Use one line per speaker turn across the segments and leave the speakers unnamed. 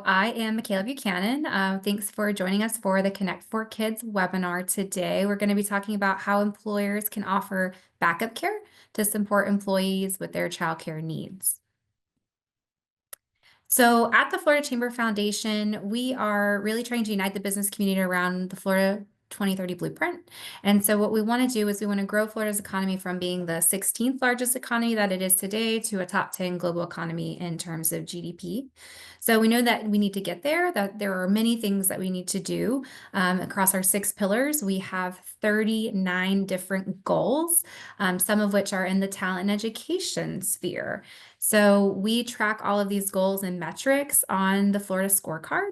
I am Makayla Buchanan. Thanks for joining us for the Connect for Kids webinar today. We're going to be talking about how employers can offer backup care to support employees with their childcare needs. So at the Florida Chamber Foundation, we are really trying to unite the business community around the Florida 2030 blueprint. And so what we want to do is we want to grow Florida's economy from being the 16th largest economy that it is today to a top 10 global economy in terms of GDP. So we know that we need to get there, that there are many things that we need to do across our 6 pillars. We have 39 different goals, some of which are in the talent and education sphere. So we track all of these goals and metrics on the Florida scorecard.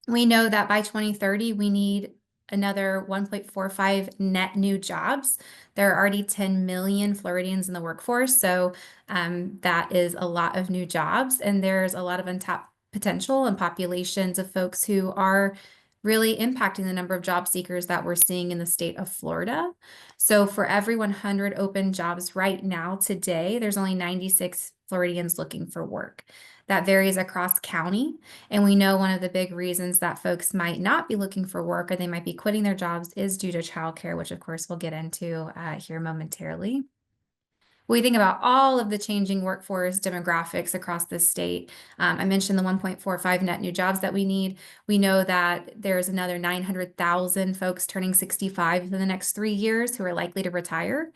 We know that by 2030, we need another 1.45 net new jobs. There are already 10 million Floridians in the workforce, so that is a lot of new jobs, and there's a lot of untapped potential and populations of folks who are really impacting the number of job seekers that we're seeing in the state of Florida. So for every 100 open jobs right now today, there's only 96 Floridians looking for work. That varies across county. And we know one of the big reasons that folks might not be looking for work or they might be quitting their jobs is due to childcare, which of course we'll get into here momentarily. We think about all of the changing workforce demographics across the state. I mentioned the 1.45 net new jobs that we need. We know that there's another 900,000 folks turning 65 in the next 3 years who are likely to retire.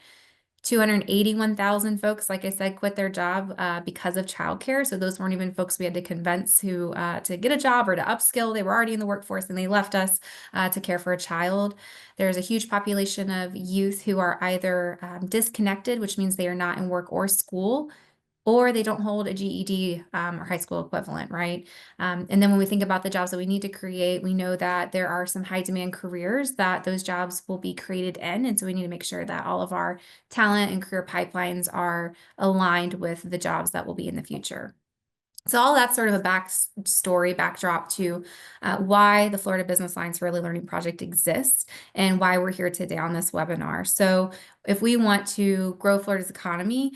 281,000 folks, like I said, quit their job because of childcare. So those weren't even folks we had to convince who to get a job or to upskill. They were already in the workforce and they left us to care for a child. There's a huge population of youth who are either disconnected, which means they are not in work or school, or they don't hold a GED or high school equivalent, right? And then when we think about the jobs that we need to create, we know that there are some high demand careers that those jobs will be created in. And so we need to make sure that all of our talent and career pipelines are aligned with the jobs that will be in the future. So all that's sort of a backdrop to why the Florida Business Alliance for Early Learning Project exists and why we're here today on this webinar. So if we want to grow Florida's economy,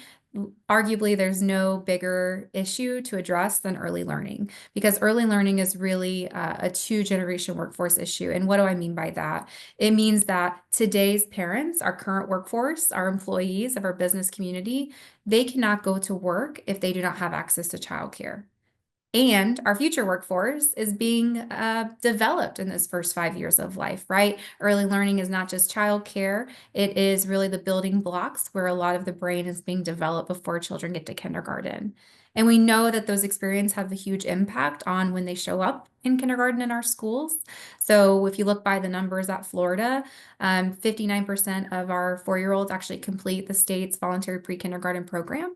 arguably there's no bigger issue to address than early learning, because early learning is really a 2-generation workforce issue. And what do I mean by that? It means that today's parents, our current workforce, our employees of our business community, they cannot go to work if they do not have access to childcare. And our future workforce is being developed in those first 5 years of life, right? Early learning is not just childcare. It is really the building blocks where a lot of the brain is being developed before children get to kindergarten. And we know that those experiences have a huge impact on when they show up in kindergarten in our schools. So if you look by the numbers at Florida, 59% of our 4-year-olds actually complete the state's voluntary pre-kindergarten program,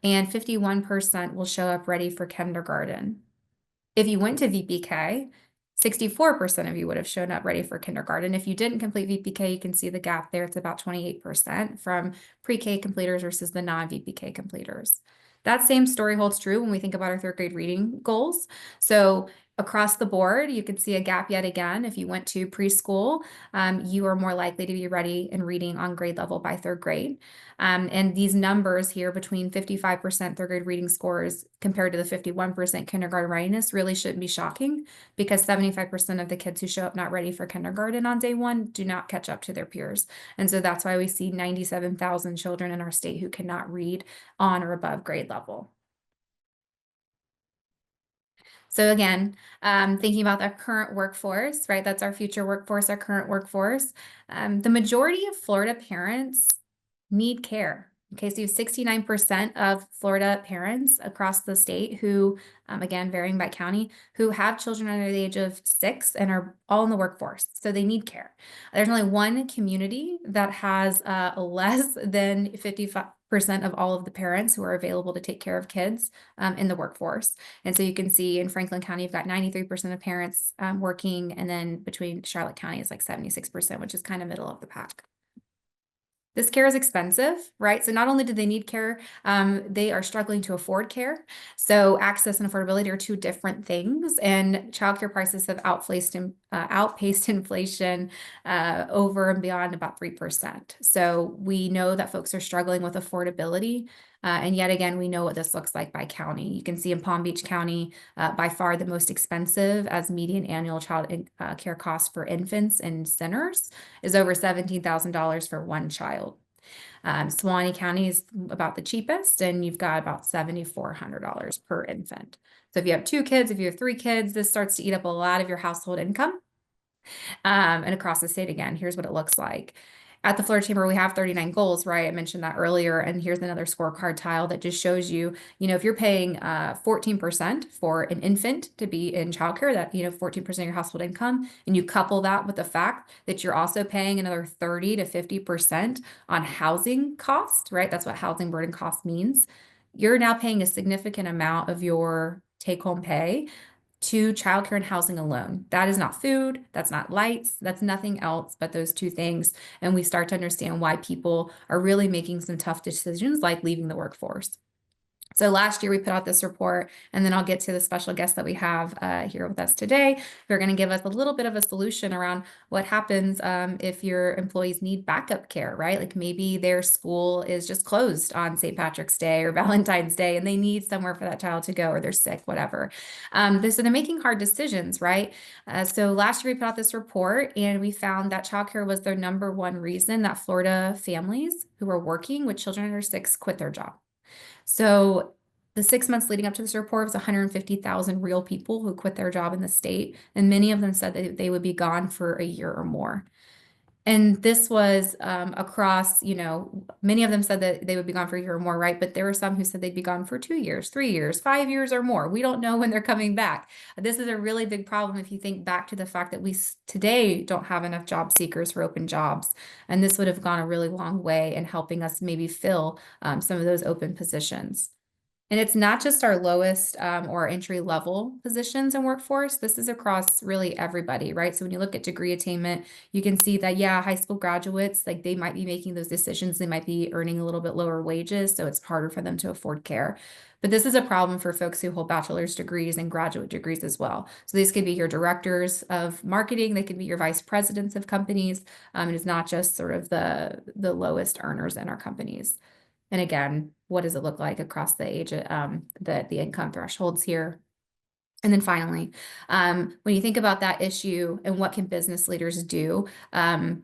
and 51% will show up ready for kindergarten. If you went to VPK, 64% of you would have shown up ready for kindergarten. If you didn't complete VPK, you can see the gap there. It's about 28% from pre-K completers versus the non-VPK completers. That same story holds true when we think about our 3rd grade reading goals. So across the board, you can see a gap yet again. If you went to preschool, you are more likely to be ready and reading on grade level by 3rd grade. And these numbers here between 55% 3rd grade reading scores compared to the 51% kindergarten readiness really shouldn't be shocking, because 75% of the kids who show up not ready for kindergarten on day 1 do not catch up to their peers. And so that's why we see 97,000 children in our state who cannot read on or above grade level. So again, thinking about the current workforce, right? That's our future workforce, our current workforce. The majority of Florida parents need care. Okay, so you have 69% of Florida parents across the state who, again, varying by county, who have children under the age of 6 and are all in the workforce. So they need care. There's only one community that has less than 55% of all of the parents who are available to take care of kids in the workforce. And so you can see in Franklin County, you've got 93% of parents working, and then between Charlotte County is like 76%, which is kind of middle of the pack. This care is expensive, right? So not only do they need care, they are struggling to afford care. So access and affordability are 2 different things, and childcare prices have outpaced inflation over and beyond about 3%. So we know that folks are struggling with affordability. And yet again, we know what this looks like by county. You can see in Palm Beach County, by far the most expensive, as median annual child care costs for infants and centers is over $17,000 for one child. Suwannee County is about the cheapest, and you've got about $7,400 per infant. So if you have 2 kids, if you have 3 kids, this starts to eat up a lot of your household income. And across the state again, here's what it looks like. At the Florida Chamber, we have 39 goals, right? I mentioned that earlier. And here's another scorecard tile that just shows you, if you're paying 14% for an infant to be in childcare, that, 14% of your household income, and you couple that with the fact that you're also paying another 30 to 50% on housing costs, right? That's what housing burden cost means. You're now paying a significant amount of your take-home pay to childcare and housing alone. That is not food, that's not lights, that's nothing else but those two things. And we start to understand why people are really making some tough decisions like leaving the workforce. So last year we put out this report, and then I'll get to the special guest that we have here with us today. They're going to give us a little bit of a solution around what happens if your employees need backup care, right? Like maybe their school is just closed on St. Patrick's Day or Valentine's Day, and they need somewhere for that child to go, or they're sick, whatever. So they're making hard decisions, right? So last year we put out this report, and we found that childcare was their #1 reason that Florida families who are working with children under 6 quit their job. So the 6 months leading up to this report was 150,000 real people who quit their job in the state, and many of them said that they would be gone for a year or more. And this was across, many of them said that they would be gone for a year or more, right? But there were some who said they'd be gone for 2 years, 3 years, 5 years or more. We don't know when they're coming back. This is a really big problem if you think back to the fact that we today don't have enough job seekers for open jobs. And this would have gone a really long way in helping us maybe fill some of those open positions. And it's not just our lowest or entry level positions in workforce. This is across really everybody, right? So when you look at degree attainment, you can see that, yeah, high school graduates, like they might be making those decisions. They might be earning a little bit lower wages, so it's harder for them to afford care. But this is a problem for folks who hold bachelor's degrees and graduate degrees as well. So these could be your directors of marketing. They could be your vice presidents of companies. And it's not just sort of the lowest earners in our companies. And again, what does it look like across the age, the income thresholds here? And then finally, when you think about that issue and what can business leaders do, we're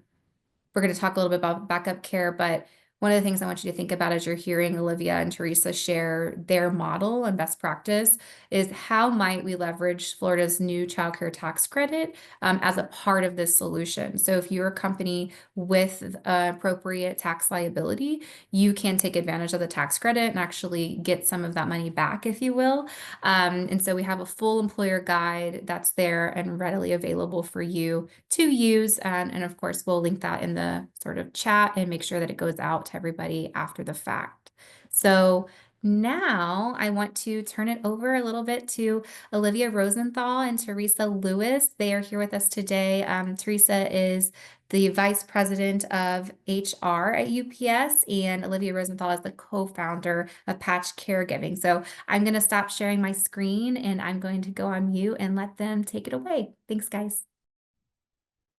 going to talk a little bit about backup care, but one of the things I want you to think about as you're hearing Olivia and Teresa share their model and best practice is how might we leverage Florida's new child care tax credit as a part of this solution. So if you're a company with appropriate tax liability, you can take advantage of the tax credit and actually get some of that money back, if you will. And so we have a full employer guide that's there and readily available for you to use. And of course, we'll link that in the sort of chat and make sure that it goes out to everybody after the fact. So now I want to turn it over a little bit to Olivia Rosenthal and Teresa Lewis. They are here with us today. Teresa is the Vice President of HR at UPS, and Olivia Rosenthal is the co-founder of Patch Caregiving. So I'm going to stop sharing my screen, and I'm going to go on mute and let them take it away. Thanks, guys.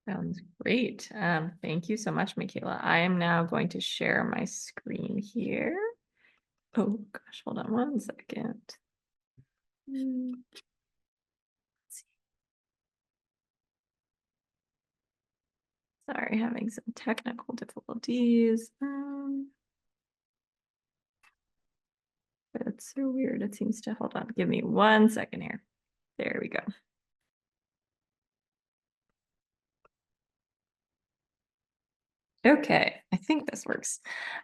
Sounds great. Thank you so much, Makayla. I am now going to share my screen here. Oh gosh, hold on one second. Let's see. Sorry, having some technical difficulties. It's so weird. It seems to, hold on, give me 1 second here. There we go. Okay, I think this works.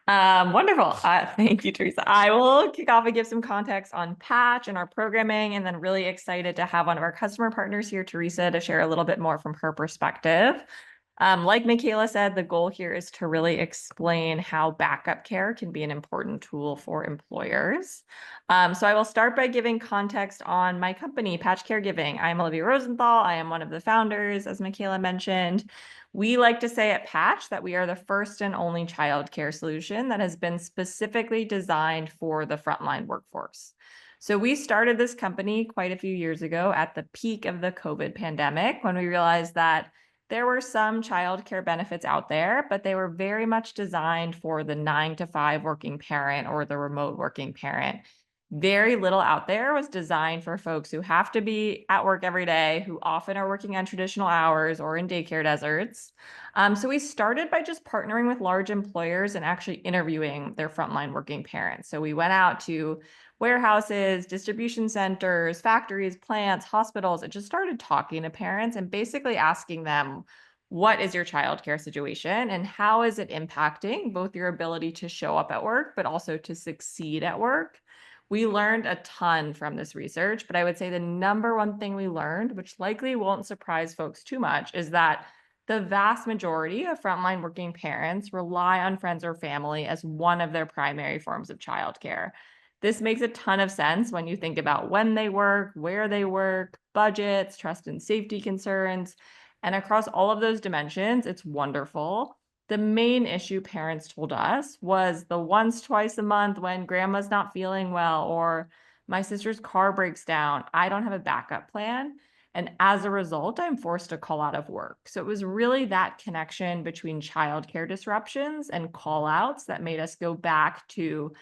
Wonderful. Thank you, Teresa. I will kick off and give some context on Patch and our programming, and then really excited to have one of our customer partners here, Teresa, to share a little bit more from her perspective. Like Makayla said, the goal here is to really explain how backup care can be an important tool for employers. So I will start by giving context on my company, Patch Caregiving. I'm Olivia Rosenthal. I am one of the founders, as Makayla mentioned. We like to say at Patch that we are the first and only childcare solution that has been specifically designed for the frontline workforce. So we started this company quite a few years ago at the peak of the COVID pandemic, when we realized that There were some childcare benefits out there, but they were very much designed for the 9 to 5 working parent or the remote working parent. Very little out there was designed for folks who have to be at work every day, who often are working on traditional hours or in daycare deserts. So we started by just partnering with large employers and actually interviewing their frontline working parents. So we went out to warehouses, distribution centers, factories, plants, hospitals, and just started talking to parents and basically asking them, what is your childcare situation and how is it impacting both your ability to show up at work, but also to succeed at work? We learned a ton from this research, but I would say the number one thing we learned, which likely won't surprise folks too much, is that the vast majority of frontline working parents rely on friends or family as one of their primary forms of childcare. This makes a ton of sense when you think about when they work, where they work, budgets, trust and safety concerns. And across all of those dimensions, it's wonderful. The main issue parents told us was the once, twice a month when grandma's not feeling well, or my sister's car breaks down. I don't have a backup plan. And as a result, I'm forced to call out of work. So it was really that connection between childcare disruptions and call outs that made us go back to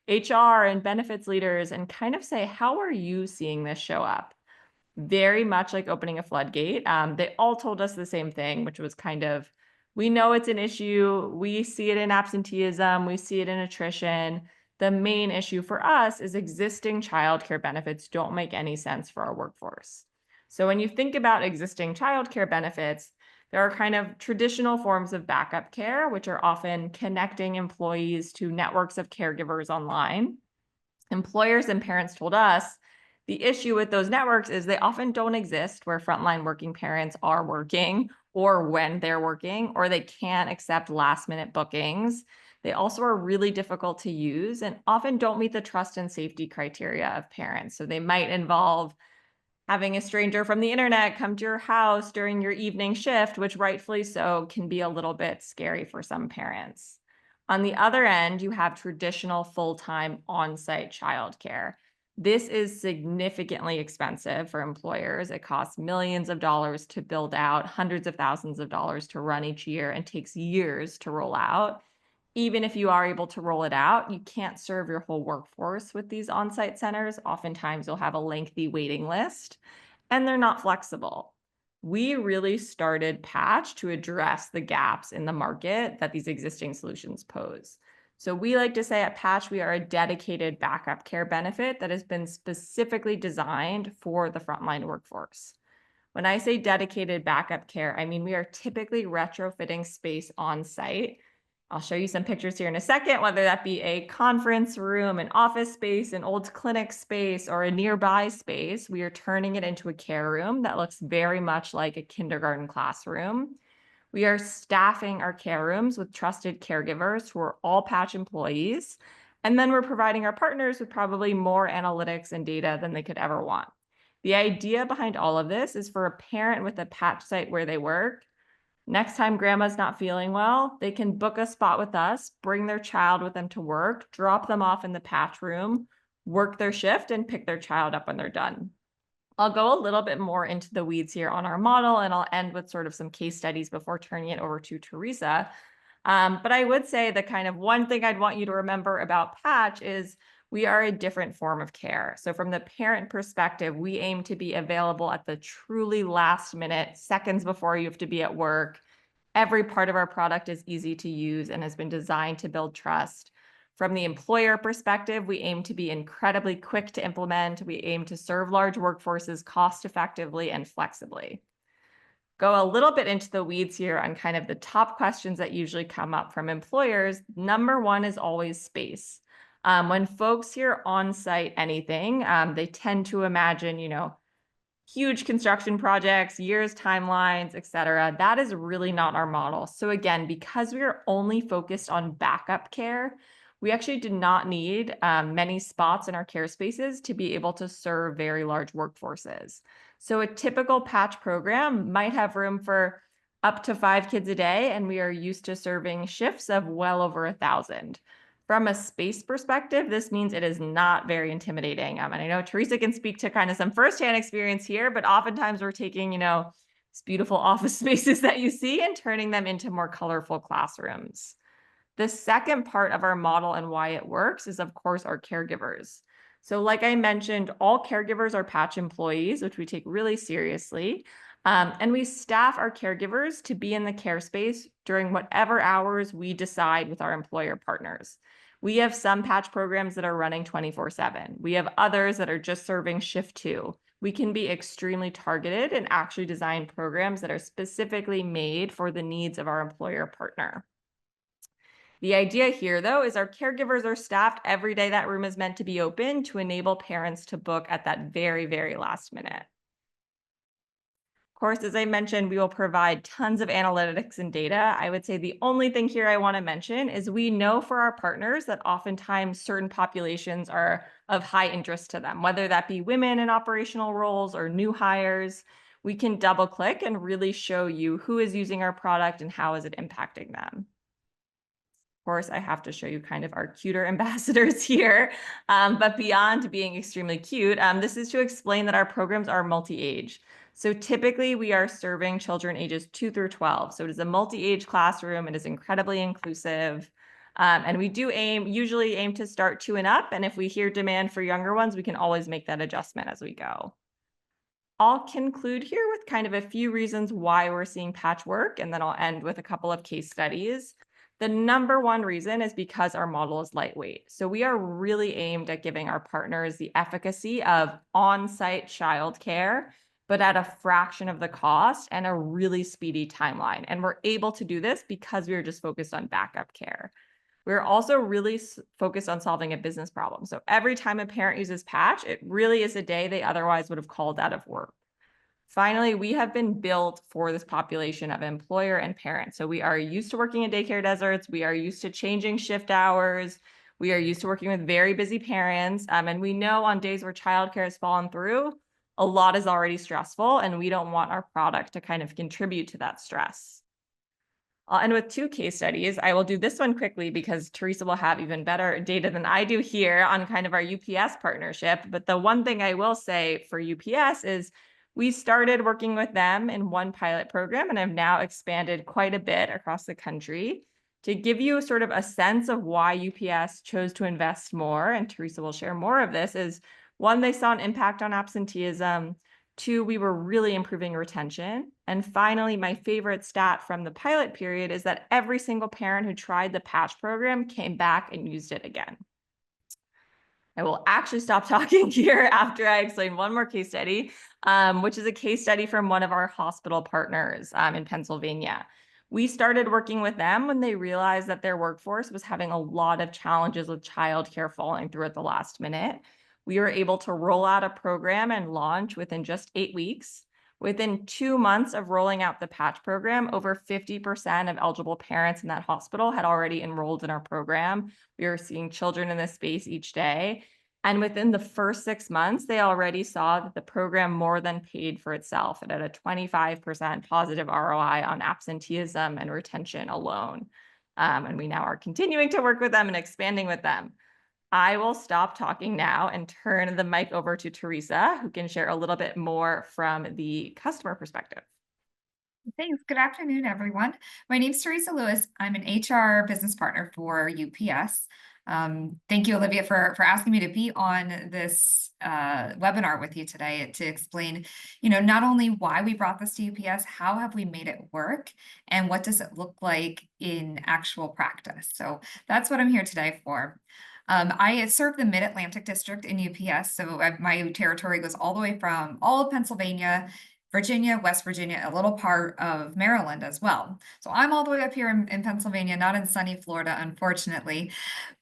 HR and benefits leaders and kind of say, how are you seeing this show up? Very much like opening a floodgate. They all told us the same thing, which was kind of, we know it's an issue. We see it in absenteeism. We see it in attrition. The main issue for us is existing childcare benefits don't make any sense for our workforce. So when you think about existing childcare benefits, there are kind of traditional forms of backup care, which are often connecting employees to networks of caregivers online. Employers and parents told us the issue with those networks is they often don't exist where frontline working parents are working or when they're working, or they can't accept last-minute bookings. They also are really difficult to use and often don't meet the trust and safety criteria of parents. So they might involve having a stranger from the internet come to your house during your evening shift, which rightfully so can be a little bit scary for some parents. On the other end, you have traditional full-time on-site childcare. This is significantly expensive for employers. It costs millions of dollars to build out, hundreds of thousands of dollars to run each year, and takes years to roll out. Even if you are able to roll it out, you can't serve your whole workforce with these on-site centers. Oftentimes you'll have a lengthy waiting list and they're not flexible. We really started Patch to address the gaps in the market that these existing solutions pose. So we like to say at Patch, we are a dedicated backup care benefit that has been specifically designed for the frontline workforce. When I say dedicated backup care, I mean we are typically retrofitting space on site. I'll show you some pictures here in a second, whether that be a conference room, an office space, an old clinic space, or a nearby space. We are turning it into a care room that looks very much like a kindergarten classroom. We are staffing our care rooms with trusted caregivers who are all Patch employees. And then we're providing our partners with probably more analytics and data than they could ever want. The idea behind all of this is for a parent with a Patch site where they work. Next time grandma's not feeling well, they can book a spot with us, bring their child with them to work, drop them off in the Patch room, work their shift, and pick their child up when they're done. I'll go a little bit more into the weeds here on our model, and I'll end with sort of some case studies before turning it over to Teresa. But I would say the kind of one thing I'd want you to remember about Patch is we are a different form of care. So from the parent perspective, we aim to be available at the truly last minute, seconds before you have to be at work. Every part of our product is easy to use and has been designed to build trust. From the employer perspective, we aim to be incredibly quick to implement. We aim to serve large workforces cost effectively and flexibly. Go a little bit into the weeds here on kind of the top questions that usually come up from employers. Number one is always space. When folks hear on-site anything, they tend to imagine, huge construction projects, years, timelines, et cetera. That is really not our model. So again, because we are only focused on backup care, we actually do not need many spots in our care spaces to be able to serve very large workforces. So a typical Patch program might have room for up to 5 kids a day, and we are used to serving shifts of well over 1,000. From a space perspective, this means it is not very intimidating. And I know Teresa can speak to kind of some firsthand experience here, but oftentimes we're taking, these beautiful office spaces that you see and turning them into more colorful classrooms. The second part of our model and why it works is, of course, our caregivers. So, like I mentioned, all caregivers are Patch employees, which we take really seriously. And we staff our caregivers to be in the care space during whatever hours we decide with our employer partners. We have some Patch programs that are running 24/7. We have others that are just serving shift 2. We can be extremely targeted and actually design programs that are specifically made for the needs of our employer partner. The idea here, though, is our caregivers are staffed every day that room is meant to be open to enable parents to book at that very, very last minute. Of course, as I mentioned, we will provide tons of analytics and data. I would say the only thing here I want to mention is we know for our partners that oftentimes certain populations are of high interest to them, whether that be women in operational roles or new hires. We can double click and really show you who is using our product and how is it impacting them. Course, I have to show you kind of our cuter ambassadors here. But beyond being extremely cute, this is to explain that our programs are multi-age. So typically we are serving children ages 2 through 12. So it is a multi-age classroom. It is incredibly inclusive. And we do usually aim to start 2 and up. And if we hear demand for younger ones, we can always make that adjustment as we go. I'll conclude here with kind of a few reasons why we're seeing patchwork, and then I'll end with a couple of case studies. The number one reason is because our model is lightweight. So we are really aimed at giving our partners the efficacy of on-site childcare, but at a fraction of the cost and a really speedy timeline. And we're able to do this because we are just focused on backup care. We're also really focused on solving a business problem. So every time a parent uses Patch, it really is a day they otherwise would have called out of work. Finally, we have been built for this population of employer and parent. So we are used to working in daycare deserts. We are used to changing shift hours. We are used to working with very busy parents. And we know on days where childcare has fallen through, a lot is already stressful, and we don't want our product to kind of contribute to that stress. And with 2 case studies, I will do this one quickly because Teresa will have even better data than I do here on kind of our UPS partnership. But the one thing I will say for UPS is we started working with them in one pilot program and have now expanded quite a bit across the country. To give you sort of a sense of why UPS chose to invest more, and Teresa will share more of this, is 1, they saw an impact on absenteeism. 2, we were really improving retention. And finally, my favorite stat from the pilot period is that every single parent who tried the Patch program came back and used it again. I will actually stop talking here after I explain one more case study, which is a case study from one of our hospital partners in Pennsylvania. We started working with them when they realized that their workforce was having a lot of challenges with childcare falling through at the last minute. We were able to roll out a program and launch within just 8 weeks. Within 2 months of rolling out the Patch program, over 50% of eligible parents in that hospital had already enrolled in our program. We were seeing children in this space each day. And within the first 6 months, they already saw that the program more than paid for itself. It had a 25% positive ROI on absenteeism and retention alone. And we now are continuing to work with them and expanding with them. I will stop talking now and turn the mic over to Teresa, who can share a little bit more from the customer perspective.
Thanks. Good afternoon, everyone. My name is Teresa Lewis. I'm an HR business partner for UPS. Thank you, Olivia, for asking me to be on this webinar with you today to explain, not only why we brought this to UPS, how have we made it work, and what does it look like in actual practice. So that's what I'm here today for. I serve the Mid-Atlantic District in UPS, so my territory goes all the way from all of Pennsylvania, Virginia, West Virginia, a little part of Maryland as well. So I'm all the way up here in Pennsylvania, not in sunny Florida, unfortunately,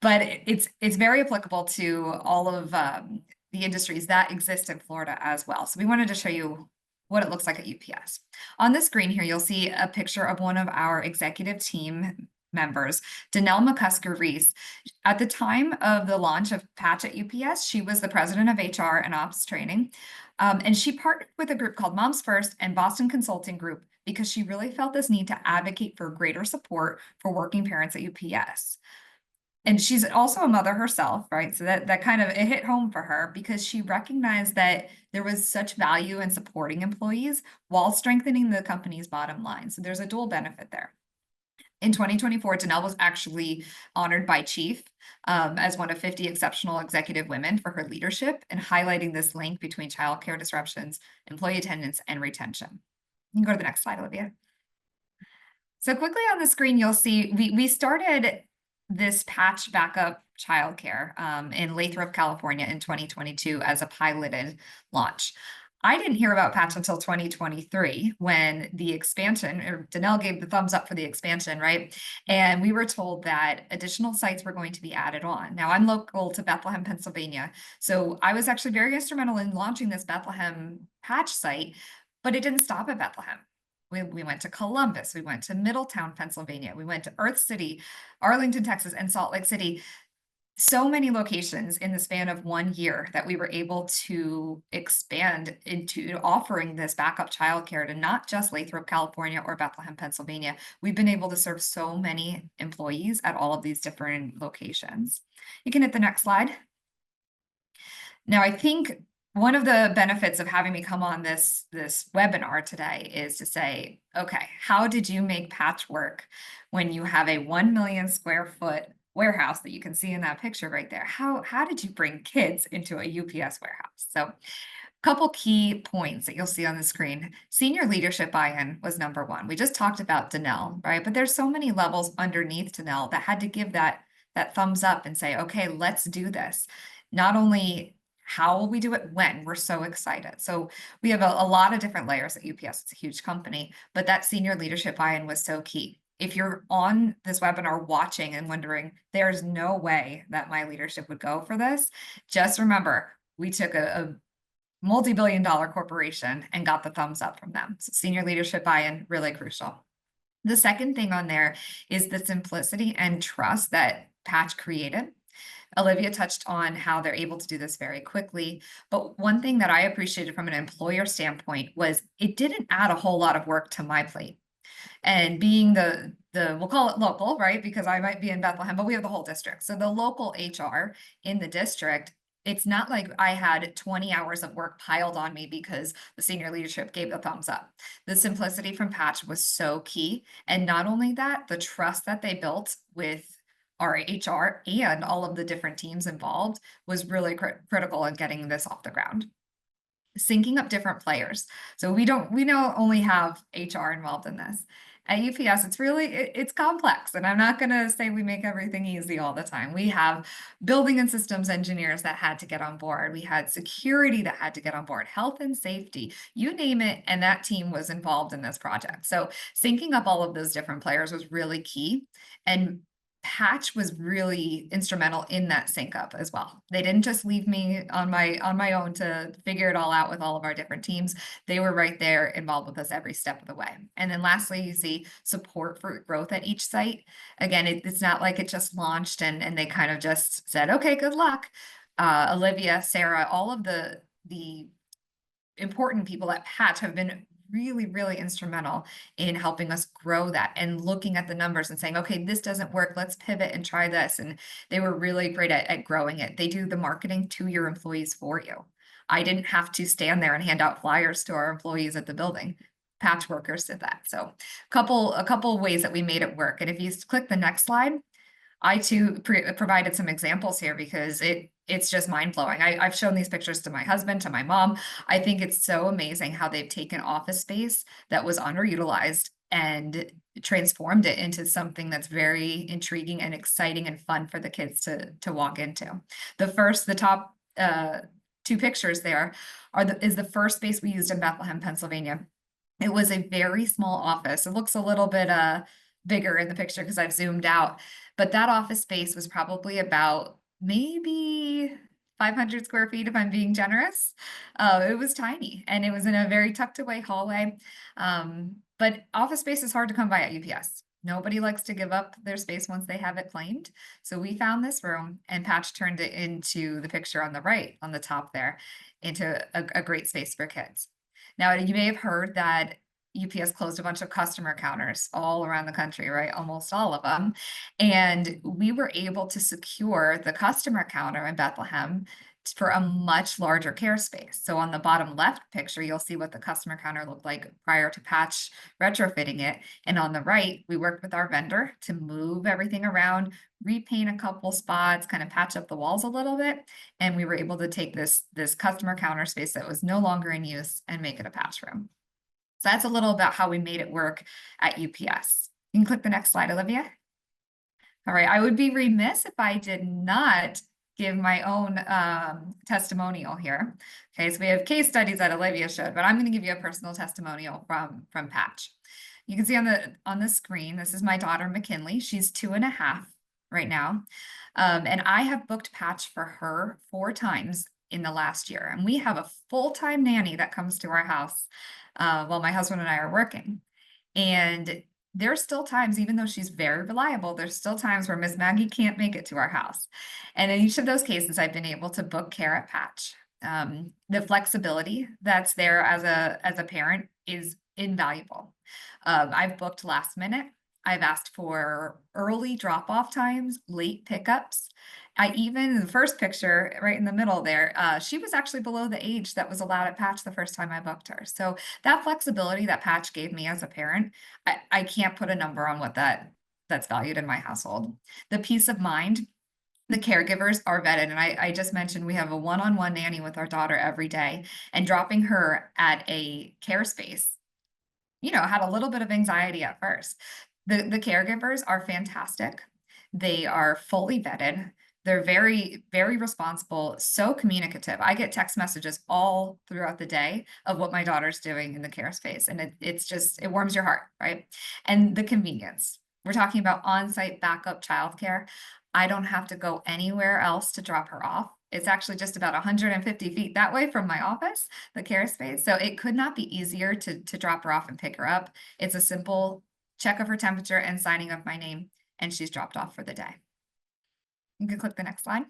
but it's very applicable to all of the industries that exist in Florida as well. So we wanted to show you what it looks like at UPS. On the screen here, you'll see a picture of one of our executive team members, Danelle McCusker-Reese. At the time of the launch of Patch at UPS, she was the president of HR and Ops training. And she partnered with a group called Moms First and Boston Consulting Group because she really felt this need to advocate for greater support for working parents at UPS. And she's also a mother herself, right? So that kind of, it hit home for her because she recognized that there was such value in supporting employees while strengthening the company's bottom line. So there's a dual benefit there. In 2024, Danelle was actually honored by Chief as one of 50 exceptional executive women for her leadership and highlighting this link between childcare disruptions, employee attendance, and retention. You can go to the next slide, Olivia. So quickly on the screen, you'll see we started this patch backup childcare in Lathrop, California in 2022 as a piloted launch. I didn't hear about Patch until 2023 when the expansion, or Danelle gave the thumbs up for the expansion, right? And we were told that additional sites were going to be added on. Now, I'm local to Bethlehem, Pennsylvania. So I was actually very instrumental in launching this Bethlehem patch site, but it didn't stop at Bethlehem. We went to Columbus, we went to Middletown, Pennsylvania, we went to Earth City, Arlington, Texas, and Salt Lake City. So many locations in the span of 1 year that we were able to expand into offering this backup childcare to not just Lathrop, California or Bethlehem, Pennsylvania. We've been able to serve so many employees at all of these different locations. You can hit the next slide. Now, I think one of the benefits of having me come on this webinar today is to say, okay, how did you make patch work when you have a 1 million square foot warehouse that you can see in that picture right there? How did you bring kids into a UPS warehouse? So couple key points that you'll see on the screen. Senior leadership buy-in was number one. We just talked about Danelle, right? But there's so many levels underneath Danelle that had to give that thumbs up and say, okay, let's do this. Not only how will we do it, when? We're so excited. So we have a lot of different layers at UPS. It's a huge company, but that senior leadership buy-in was so key. If you're on this webinar watching and wondering, there's no way that my leadership would go for this, just remember, we took a multi-billion-dollar corporation and got the thumbs up from them. So senior leadership buy-in, really crucial. The second thing on there is the simplicity and trust that Patch created. Olivia touched on how they're able to do this very quickly. But one thing that I appreciated from an employer standpoint was it didn't add a whole lot of work to my plate. And being the we'll call it local, right? Because I might be in Bethlehem, but we have the whole district. So the local HR in the district, it's not like I had 20 hours of work piled on me because the senior leadership gave the thumbs up. The simplicity from Patch was so key. And not only that, the trust that they built with our HR and all of the different teams involved was really critical in getting this off the ground. Syncing up different players. So we don't only have HR involved in this. At UPS, it's complex, and I'm not going to say we make everything easy all the time. We have building and systems engineers that had to get on board. We had security that had to get on board, health and safety, you name it, and that team was involved in this project. So syncing up all of those different players was really key, and Patch was really instrumental in that sync up as well. They didn't just leave me on my own to figure it all out with all of our different teams. They were right there involved with us every step of the way. And then lastly, you see support for growth at each site. Again, it's not like it just launched and they kind of just said, okay, good luck. Olivia, Sarah, all of the important people at Patch have been really instrumental in helping us grow that and looking at the numbers and saying, okay, this doesn't work, let's pivot and try this. And they were really great at growing it. They do the marketing to your employees for you. I didn't have to stand there and hand out flyers to our employees at the building. Patch workers did that. So a couple ways that we made it work. And if you click the next slide, I too provided some examples here because it's just mind-blowing. I've shown these pictures to my husband, to my mom. I think it's so amazing how they've taken office space that was underutilized and transformed it into something that's very intriguing and exciting and fun for the kids to walk into. The top two pictures there is the first space we used in Bethlehem, Pennsylvania. It was a very small office. It looks a little bit bigger in the picture because I've zoomed out, but that office space was probably about maybe 500 square feet if I'm being generous. It was tiny and it was in a very tucked away hallway. But office space is hard to come by at UPS. Nobody likes to give up their space once they have it claimed. So we found this room and Patch turned it into the picture on the right, on the top there, into a great space for kids. Now, you may have heard that UPS closed a bunch of customer counters all around the country, right? Almost all of them. And we were able to secure the customer counter in Bethlehem for a much larger care space. So on the bottom left picture, you'll see what the customer counter looked like prior to Patch retrofitting it. And on the right, we worked with our vendor to move everything around, repaint a couple spots, kind of patch up the walls a little bit. And we were able to take this customer counter space that was no longer in use and make it a Patch room. So that's a little about how we made it work at UPS. You can click the next slide, Olivia. All right, I would be remiss if I did not give my own testimonial here. Okay, so we have case studies that Olivia showed, but I'm going to give you a personal testimonial from Patch. You can see on the screen, this is my daughter McKinley. She's 2.5 right now, and I have booked Patch for her 4 times in the last year, and we have a full-time nanny that comes to our house while my husband and I are working. And there's still times, even though she's very reliable, there's still times where Miss Maggie can't make it to our house. And in each of those cases, I've been able to book care at Patch. The flexibility that's there as a parent is invaluable. I've booked last minute. I've asked for early drop-off times, late pickups. In the first picture, right in the middle there, she was actually below the age that was allowed at Patch the first time I booked her. So that flexibility that Patch gave me as a parent, I can't put a number on what that's valued in my household. The peace of mind, the caregivers are vetted. And I just mentioned we have a one-on-one nanny with our daughter every day, and dropping her at a care space, had a little bit of anxiety at first. The caregivers are fantastic. They are fully vetted. They're very, very responsible, so communicative. I get text messages all throughout the day of what my daughter's doing in the care space. And it warms your heart, right? And the convenience. We're talking about on-site backup childcare. I don't have to go anywhere else to drop her off. It's actually just about 150 feet that way from my office, the care space. So it could not be easier to drop her off and pick her up. It's a simple check of her temperature and signing of my name, and she's dropped off for the day. You can click the next slide.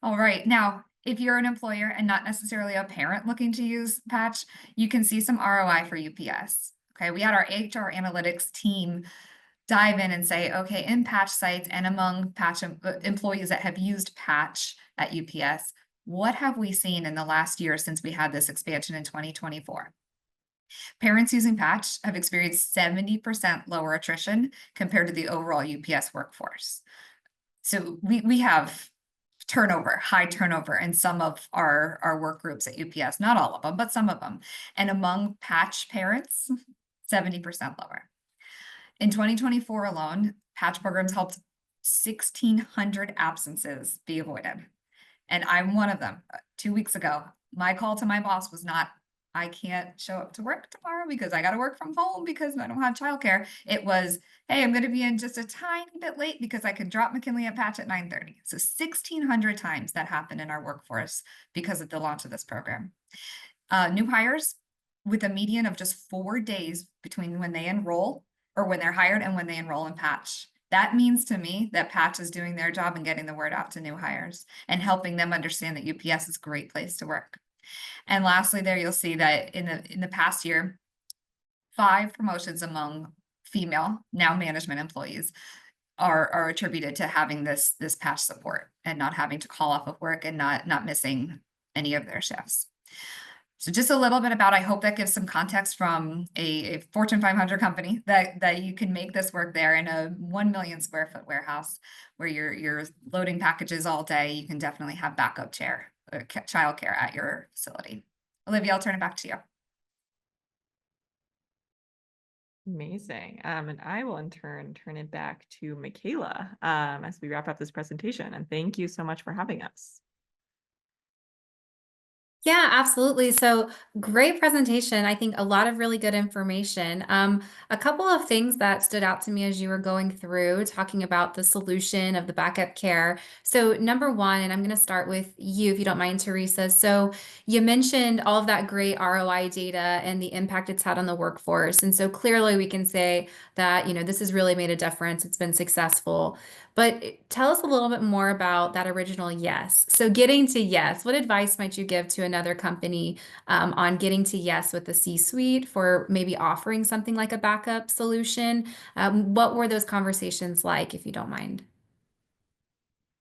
All right, now, if you're an employer and not necessarily a parent looking to use Patch, you can see some ROI for UPS. Okay, we had our HR analytics team dive in and say, okay, in Patch sites and among Patch employees that have used Patch at UPS, what have we seen in the last year since we had this expansion in 2024? Parents using Patch have experienced 70% lower attrition compared to the overall UPS workforce. So we have high turnover in some of our work groups at UPS, not all of them, but some of them. And among Patch parents, 70% lower. In 2024 alone, Patch programs helped 1,600 absences be avoided. And I'm one of them. 2 weeks ago, my call to my boss was not, I can't show up to work tomorrow because I got to work from home because I don't have childcare. It was, hey, I'm going to be in just a tiny bit late because I can drop McKinley at Patch at 9:30. So 1,600 times that happened in our workforce because of the launch of this program. New hires with a median of just 4 days between when they enroll or when they're hired and when they enroll in Patch. That means to me that Patch is doing their job and getting the word out to new hires and helping them understand that UPS is a great place to work. And lastly, there you'll see that in the past year, 5 promotions among female, now management employees are attributed to having this Patch support and not having to call off of work and not missing any of their shifts. So just a little bit about, I hope that gives some context from a Fortune 500 company that you can make this work there in a 1 million square foot warehouse where you're loading packages all day. You can definitely have backup childcare at your facility. Olivia, I'll turn it back to you.
Amazing. And I will in turn turn it back to Makayla as we wrap up this presentation. And thank you so much for having us.
Yeah, absolutely. So great presentation. I think a lot of really good information. A couple of things that stood out to me as you were going through talking about the solution of the backup care. So number one, and I'm going to start with you, if you don't mind, Teresa. So you mentioned all of that great ROI data and the impact it's had on the workforce. And so clearly we can say that, this has really made a difference. It's been successful. But tell us a little bit more about that original yes. So getting to yes, what advice might you give to another another company on getting to yes with the C-suite for maybe offering something like a backup solution. What were those conversations like, if you don't mind?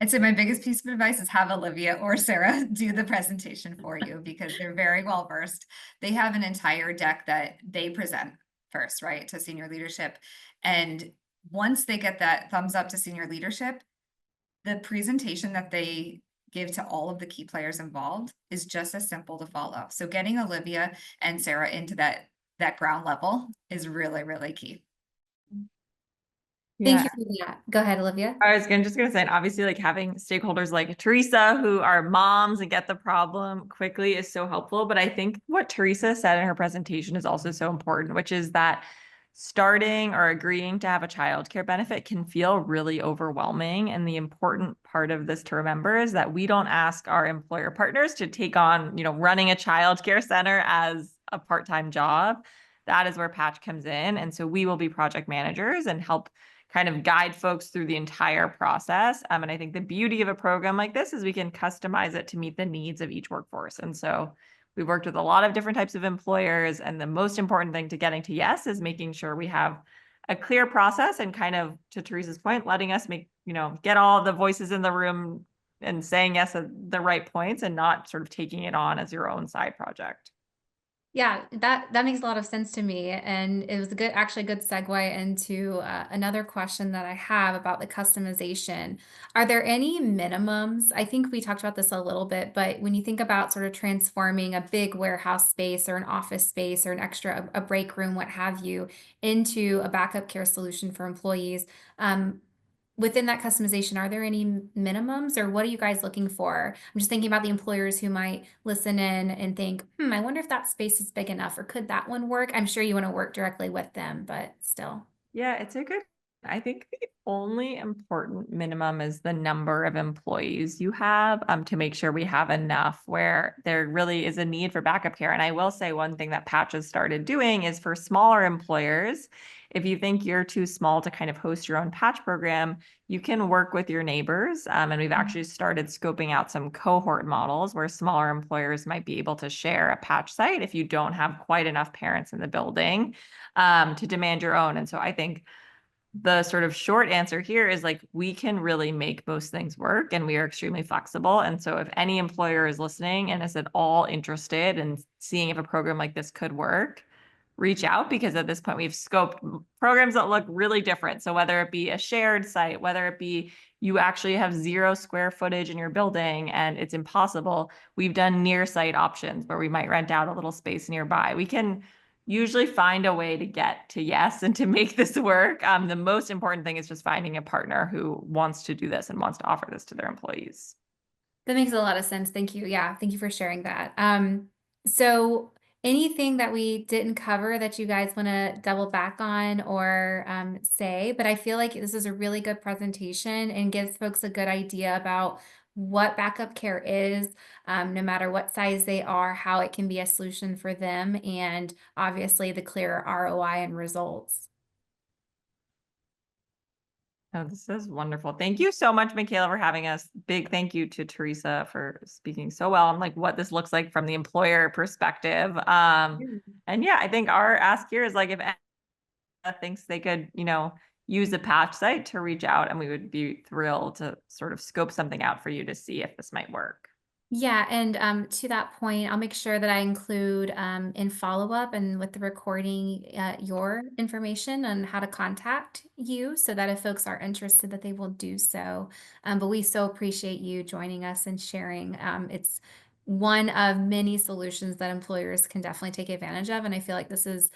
I'd say my biggest piece of advice is have Olivia or Sarah do the presentation for you because they're very well versed. They have an entire deck that they present first, right, to senior leadership. And once they get that thumbs up to senior leadership, the presentation that they give to all of the key players involved is just as simple to follow. So getting Olivia and Sarah into that ground level is really, really key.
Thank
Yeah.
you for that. Go ahead, Olivia.
I was just gonna say, and obviously, like having stakeholders like Teresa who are moms and get the problem quickly is so helpful. But I think what Teresa said in her presentation is also so important, which is that starting or agreeing to have a childcare benefit can feel really overwhelming. And the important part of this to remember is that we don't ask our employer partners to take on, running a childcare center as a part-time job. That is where Patch comes in. And so we will be project managers and help kind of guide folks through the entire process. And I think the beauty of a program like this is we can customize it to meet the needs of each workforce. And so we've worked with a lot of different types of employers. And the most important thing to getting to yes is making sure we have a clear process and kind of, to Teresa's point, letting us get all the voices in the room and saying yes at the right points and not sort of taking it on as your own side project.
Yeah, that makes a lot of sense to me, and it was actually a good segue into another question that I have about the customization. Are there any minimums? I think we talked about this a little bit, but when you think about sort of transforming a big warehouse space or an office space or an extra a break room, what have you, into a backup care solution for employees, within that customization, are there any minimums or what are you guys looking for? I'm just thinking about the employers who might listen in and think, I wonder if that space is big enough or could that one work? I'm sure you want to work directly with them, but still.
Yeah, I think the only important minimum is the number of employees you have to make sure we have enough where there really is a need for backup care. And I will say one thing that Patch has started doing is for smaller employers, if you think you're too small to kind of host your own Patch program, you can work with your neighbors. And we've actually started scoping out some cohort models where smaller employers might be able to share a Patch site if you don't have quite enough parents in the building to demand your own. And so I think the sort of short answer here is like, we can really make most things work and we are extremely flexible. And so if any employer is listening and is at all interested in seeing if a program like this could work, reach out, because at this point we've scoped programs that look really different. So whether it be a shared site, whether it be you actually have 0 square footage in your building and it's impossible, we've done near site options where we might rent out a little space nearby. We can usually find a way to get to yes and to make this work. The most important thing is just finding a partner who wants to do this and wants to offer this to their employees.
That makes a lot of sense. Thank you. Yeah, thank you for sharing that. So anything that we didn't cover that you guys want to double back on or say, but I feel like this is a really good presentation and gives folks a good idea about what backup care is, no matter what size they are, how it can be a solution for them, and obviously the clear ROI and results.
Oh, this is wonderful. Thank you so much, Makayla, for having us. Big thank you to Teresa for speaking so well on like what this looks like from the employer perspective. And yeah, I think our ask here is like if anyone thinks they could, use a Patch site to reach out, and we would be thrilled to sort of scope something out for you to see if this might work.
Yeah, and to that point, I'll make sure that I include in follow-up and with the recording your information on how to contact you so that if folks are interested that they will do so. But we so appreciate you joining us and sharing. It's one of many solutions that employers can definitely take advantage of. And I feel like this is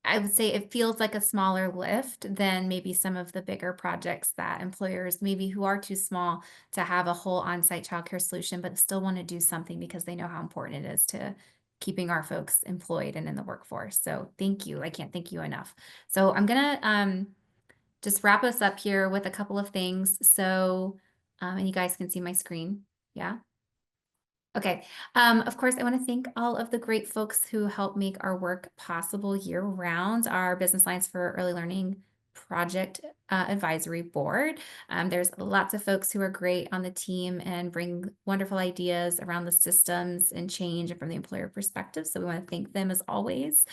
I would say it feels like a smaller lift than maybe some of the bigger projects that employers maybe who are too small to have a whole on-site childcare solution, but still want to do something because they know how important it is to keeping our folks employed and in the workforce. So thank you. I can't thank you enough. So I'm gonna just wrap us up here with a couple of things. So and you guys can see my screen. Yeah. Okay. Of course, I want to thank all of the great folks who help make our work possible year round, our Business Alliance for Early Learning project advisory board. There's lots of folks who are great on the team and bring wonderful ideas around the systems and change and from the employer perspective. So we want to thank them as always.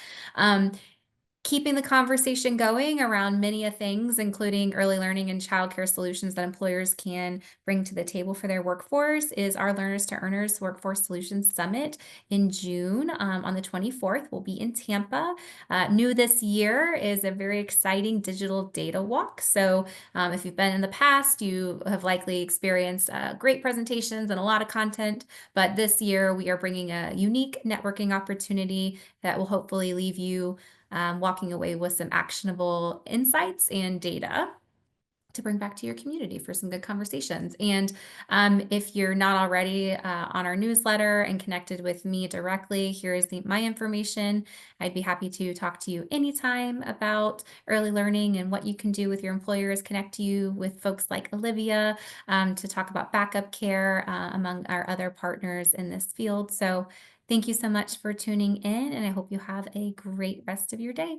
Keeping the conversation going around many of things, including early learning and childcare solutions that employers can bring to the table for their workforce, is our Learners to Earners Workforce Solutions Summit in June on the 24th. We'll be in Tampa. New this year is a very exciting digital data walk. So if you've been in the past, you have likely experienced great presentations and a lot of content. But this year, we are bringing a unique networking opportunity that will hopefully leave you walking away with some actionable insights and data to bring back to your community for some good conversations. And if you're not already on our newsletter and connected with me directly, here is my information. I'd be happy to talk to you anytime about early learning and what you can do with your employers, connect you with folks like Olivia to talk about backup care among our other partners in this field. So thank you so much for tuning in, and I hope you have a great rest of your day.